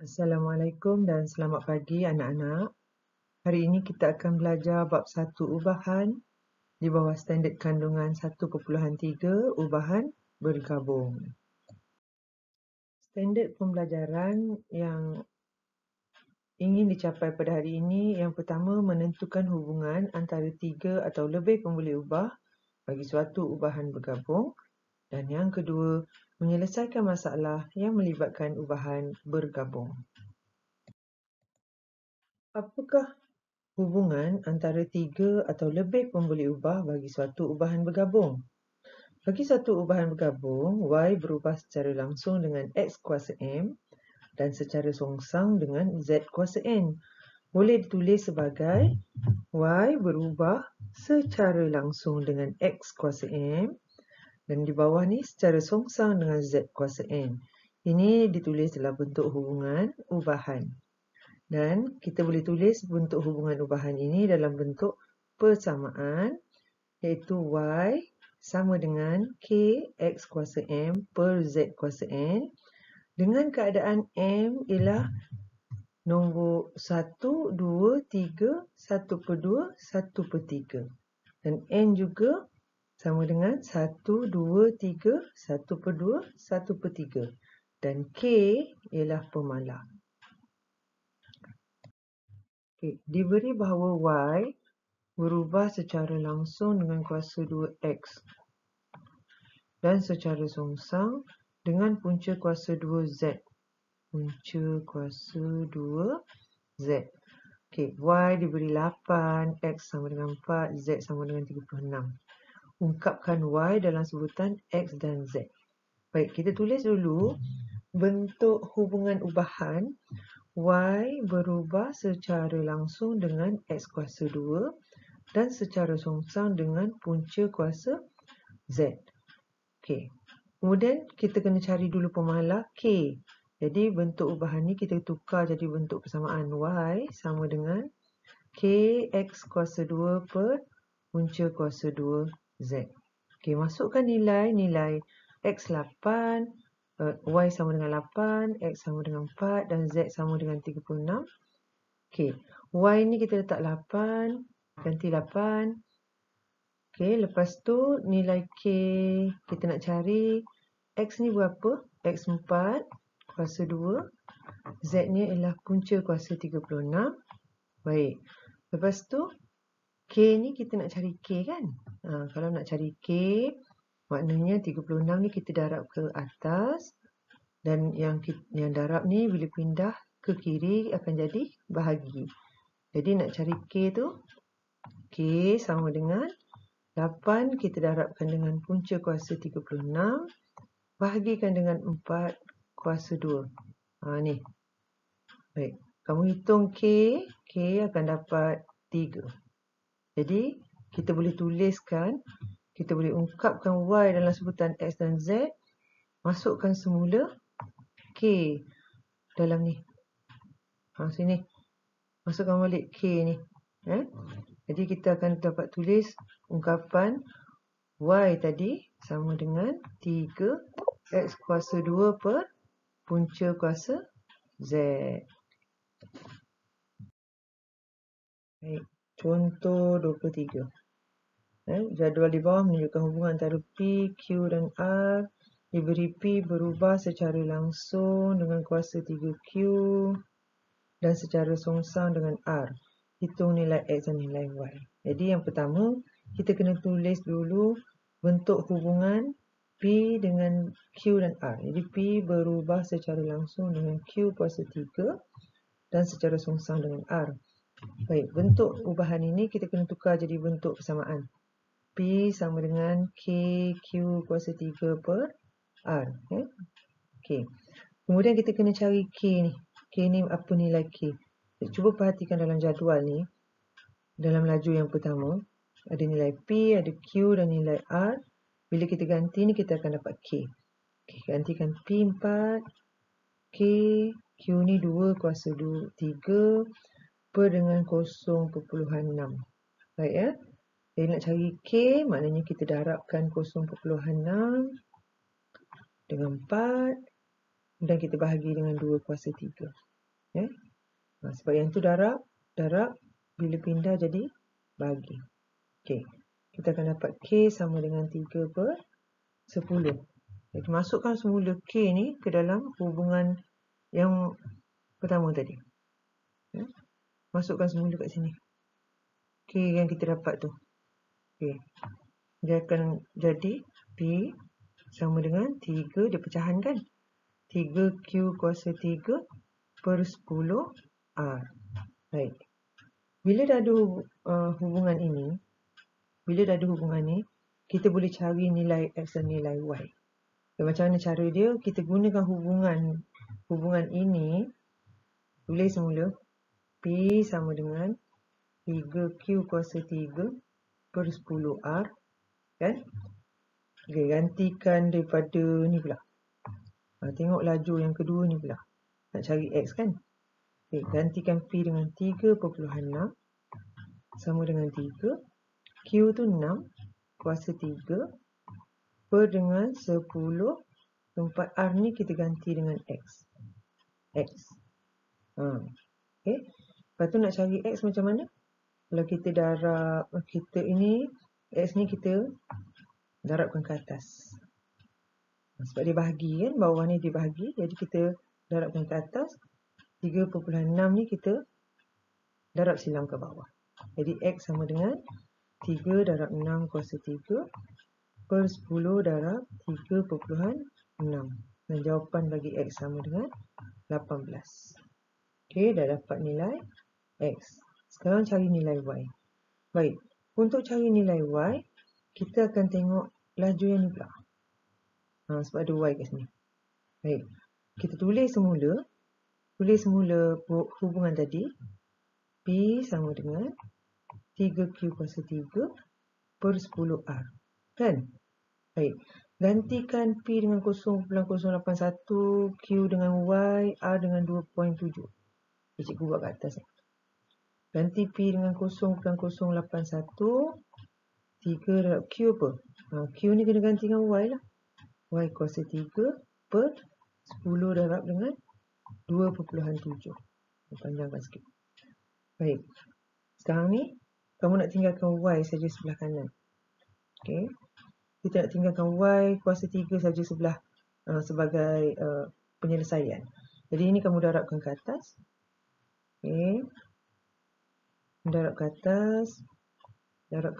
Assalamualaikum dan selamat pagi anak-anak. Hari ini kita akan belajar bab 1 ubahan di bawah standard kandungan 1.3 ubahan bergabung. Standard pembelajaran yang ingin dicapai pada hari ini yang pertama menentukan hubungan antara 3 atau lebih pembuli ubah bagi suatu ubahan bergabung, dan yang kedua menyelesaikan masalah yang melibatkan ubahan bergabung. Apakah hubungan antara 3 atau lebih pembuli ubah bagi suatu ubahan bergabung? Bagi suatu ubahan bergabung, Y berubah secara langsung dengan X kuasa M dan secara songsang dengan Z kuasa N. Boleh ditulis sebagai Y berubah secara langsung dengan X kuasa M dan di bawah ni secara songsang dengan Z kuasa N. Ini ditulis dalam bentuk hubungan ubahan. Dan kita boleh tulis bentuk hubungan ubahan ini dalam bentuk persamaan, iaitu Y sama dengan K X kuasa M per Z kuasa N dengan keadaan M ialah nombor 1, 2, 3, 1 per 2, 1 per 3. Dan N juga sama dengan 1, 2, 3, 1 per 2, 1 per 3. Dan K ialah pemalar. Diberi bahawa Y berubah secara langsung dengan kuasa 2X dan secara songsang dengan punca kuasa 2Z. Punca kuasa 2Z. Y diberi 8, X sama dengan 4, Z sama dengan 36. Ungkapkan Y dalam sebutan X dan Z. Baik, kita tulis dulu bentuk hubungan ubahan. Y berubah secara langsung dengan X kuasa 2 dan secara songsang dengan punca kuasa Z. Kemudian kita kena cari dulu pemalar K. Jadi bentuk ubahan ni kita tukar jadi bentuk persamaan. Y sama dengan KX kuasa 2 per punca kuasa 2 Z. Masukkan nilai X 8, Y sama dengan 8, X sama dengan 4 dan Z sama dengan 36. Y ni kita letak 8, ganti 8. Lepas tu nilai K kita nak cari. X ni berapa? X 4 kuasa 2. Z ni ialah punca kuasa 36. Baik. Lepas tu K ni kita nak cari K kan? Kalau nak cari K, maknanya 36 ni kita darab ke atas. Dan yang darab ni bila pindah ke kiri akan jadi bahagi. Jadi nak cari K tu, K sama dengan 8 kita darabkan dengan punca kuasa 36. Bahagikan dengan 4 kuasa 2. Ni. Baik. Kamu hitung K akan dapat 3. Jadi kita boleh tuliskan, kita boleh ungkapkan Y dalam sebutan X dan Z. Masukkan semula K dalam ni. Sini. Masukkan balik K ni. Jadi kita akan dapat tulis ungkapan Y tadi sama dengan 3 X kuasa 2 per punca kuasa Z. Baik. Contoh 23. Jadual di bawah menunjukkan hubungan antara P, Q dan R. Diberi P berubah secara langsung dengan kuasa 3Q dan secara songsang dengan R. Hitung nilai X dan nilai Y. Jadi yang pertama, kita kena tulis dulu bentuk hubungan P dengan Q dan R. Jadi P berubah secara langsung dengan Q kuasa 3 dan secara songsang dengan R. Baik, bentuk ubahan ini kita kena tukar jadi bentuk persamaan. P sama dengan KQ kuasa 3 per R. Kemudian kita kena cari K ni. K ni apa nilai K? Cuba perhatikan dalam jadual ni. Dalam laju yang pertama, ada nilai P, ada Q dan nilai R. Bila kita ganti ni kita akan dapat K. Gantikan P 4, K, Q ni 2 kuasa 3 per dengan 0.6. Baik ya. Jadi nak cari K, maknanya kita darabkan 0.6 dengan 4 dan kita bahagi dengan 2 kuasa 3. Sebab yang tu darab bila pindah jadi bahagi. Okey. Kita akan dapat K sama dengan 3/10. Jadi masukkan semula K ni ke dalam hubungan yang pertama tadi. Masukkan semula kat sini. K yang kita dapat tu. Okey. Dia akan jadi P sama dengan 3, dia pecahan kan? 3Q kuasa 3 per 10 R. Baik. Bila dah ada hubungan ini, kita boleh cari nilai X dan nilai Y. Dan macam mana cara dia? Kita gunakan hubungan ini, tulis semula P sama dengan 3Q kuasa 3 per 10R. Kan? Okay, gantikan daripada ni pula. Tengok laju yang kedua ni pula. Nak cari X kan? Okay, gantikan P dengan 3.6 sama dengan 3. Q tu 6 kuasa 3 per dengan 10. Tempat R ni kita ganti dengan X. Okay. Lepas tu nak cari X macam mana? Kalau kita darab, X ni kita darabkan ke atas. Sebab dia bahagi kan, bawah ni dia bahagi. Jadi kita darabkan ke atas. 3.6 ni kita darab silam ke bawah. Jadi X sama dengan 3 darab 6 kuasa 3 per 10 darab 3.6. Dan jawapan bagi X sama dengan 18. Okey, dah dapat nilai X. Sekarang cari nilai Y. Baik, untuk cari nilai Y, kita akan tengok laju yang ni pula. Sebab ada Y kat sini. Baik, kita tulis semula hubungan tadi. P sama dengan 3Q kuasa 3 per 10R. Kan? Baik, gantikan P dengan 0.081, Q dengan Y, R dengan 2.7. Cikgu buat kat atas. Ganti P dengan 0.081, 3 darab Q apa? Q ni kena ganti dengan Y lah. Y kuasa 3 per 10 darab dengan 2.7. Panjangkan sikit. Baik. Sekarang ni, kamu nak tinggalkan Y saja sebelah kanan. Okay. Kita nak tinggalkan Y kuasa 3 saja sebelah sebagai penyelesaian. Jadi ini kamu darabkan ke atas. Okay. Darab ke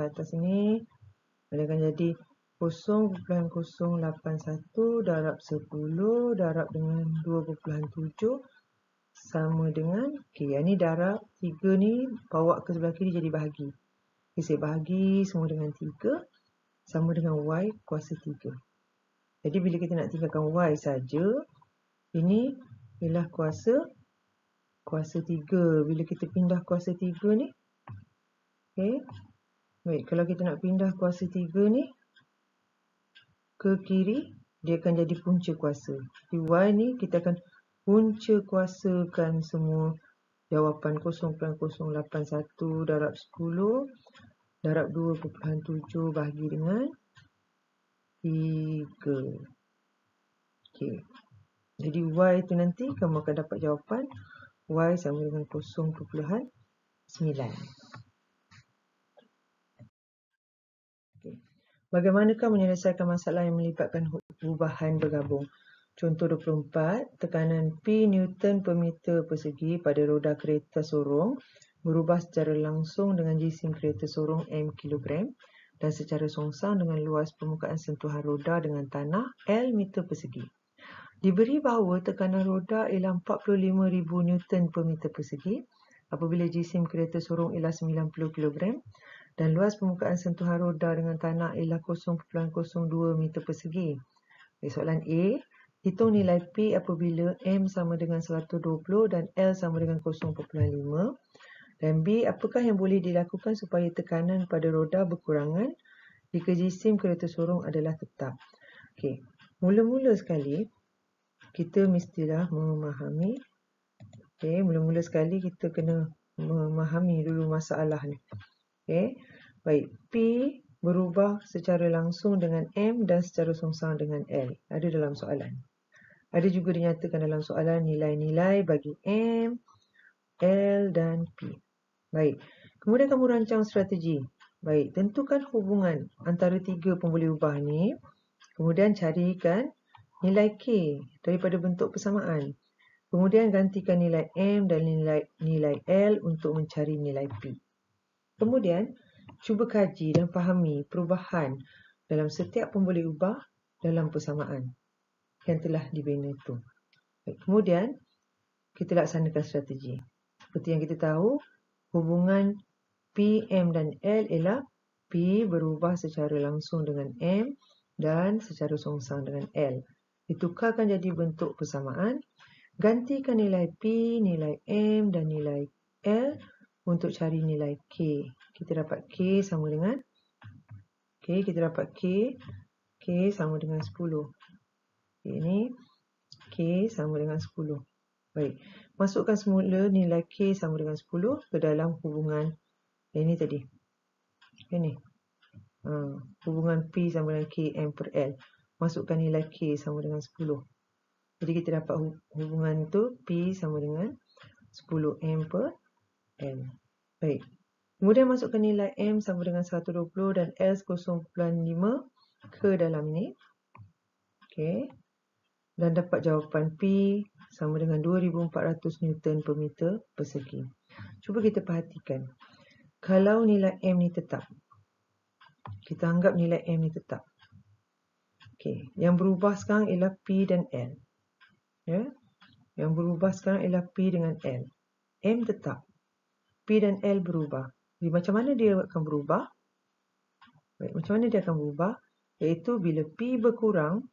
atas ini. Dia akan jadi 0.081 darab 10 darab dengan 2.7 sama dengan, yang ni darab 3 ni bawa ke sebelah kiri jadi bahagi. Saya bahagi semua dengan 3 sama dengan Y kuasa 3. Jadi bila kita nak tinggalkan Y saja, ini ialah kuasa 3. Bila kita pindah kuasa 3 ni, okay. Baik, kalau kita nak pindah kuasa 3 ni ke kiri, dia akan jadi punca kuasa. Di Y ni kita akan punca kuasakan semua jawapan 0.081 darab 10 darab 2.7 bahagi dengan 3. Okay. Jadi Y itu nanti kamu akan dapat jawapan Y sama dengan 0.9. Okay. Bagaimanakah menyelesaikan masalah yang melibatkan perubahan bergabung? Contoh 24, tekanan P Newton per meter persegi pada roda kereta sorong berubah secara langsung dengan jisim kereta sorong M kg dan secara songsang dengan luas permukaan sentuhan roda dengan tanah L meter persegi. Diberi bahawa tekanan roda ialah 45,000 Newton per meter persegi apabila jisim kereta sorong ialah 90 kg dan luas permukaan sentuhan roda dengan tanah ialah 0.02 meter persegi. Soalan A, hitung nilai P apabila M sama dengan 120 dan L sama dengan 0.5. Dan B, apakah yang boleh dilakukan supaya tekanan pada roda berkurangan jika jisim kereta sorong adalah tetap. Okey, mula-mula sekali kita mestilah memahami. Okey, mula-mula sekali kita kena memahami dulu masalah ni. Okey, baik. P berubah secara langsung dengan M dan secara songsang dengan L. Ada dalam soalan. Ada juga dinyatakan dalam soalan nilai-nilai bagi M, L dan P. Baik, kemudian kamu rancang strategi. Baik, tentukan hubungan antara tiga pemboleh ubah ni. Kemudian carikan nilai K daripada bentuk persamaan. Kemudian gantikan nilai M dan nilai L untuk mencari nilai P. Kemudian, cuba kaji dan fahami perubahan dalam setiap pemboleh ubah dalam persamaan yang telah dibina itu. Kemudian, kita laksanakan strategi. Seperti yang kita tahu, hubungan P, M dan L ialah P berubah secara langsung dengan M dan secara songsang dengan L. Ditukarkan jadi bentuk persamaan. Gantikan nilai P, nilai M dan nilai L untuk cari nilai K. Kita dapat K sama dengan K sama dengan 10. Ini K sama dengan 10. Baik, masukkan semula nilai K sama dengan 10 ke dalam hubungan ini tadi. Ini. Hubungan P sama dengan K M per L. Masukkan nilai K sama dengan 10. Jadi kita dapat hubungan itu P sama dengan 10 M per L. Baik. Kemudian masukkan nilai M sama dengan 120 dan L 0.5 ke dalam ini. Okey. Dan dapat jawapan P sama dengan 2400 Newton per meter persegi. Cuba kita perhatikan. Kalau nilai M ni tetap. Kita anggap nilai M ni tetap. Okey. Yang berubah sekarang ialah P dan L. Ya. Yang berubah sekarang ialah P dengan L. M tetap. P dan L berubah. Jadi macam mana dia akan berubah? Baik, macam mana dia akan berubah? Iaitu bila P berkurang,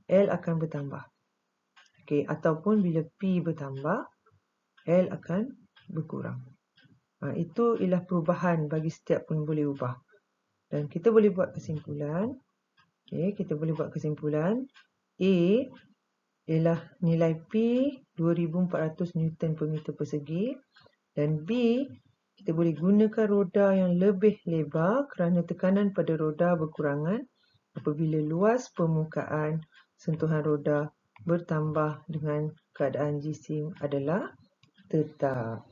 L akan bertambah. Okey, ataupun bila P bertambah, L akan berkurang. Itu ialah perubahan bagi setiap pemboleh ubah. Dan kita boleh buat kesimpulan. Okey, kita boleh buat kesimpulan. A ialah nilai P 2400 Newton per meter persegi. Dan B, kita boleh gunakan roda yang lebih lebar kerana tekanan pada roda berkurangan apabila luas permukaan sentuhan roda bertambah dengan keadaan jisim adalah tetap.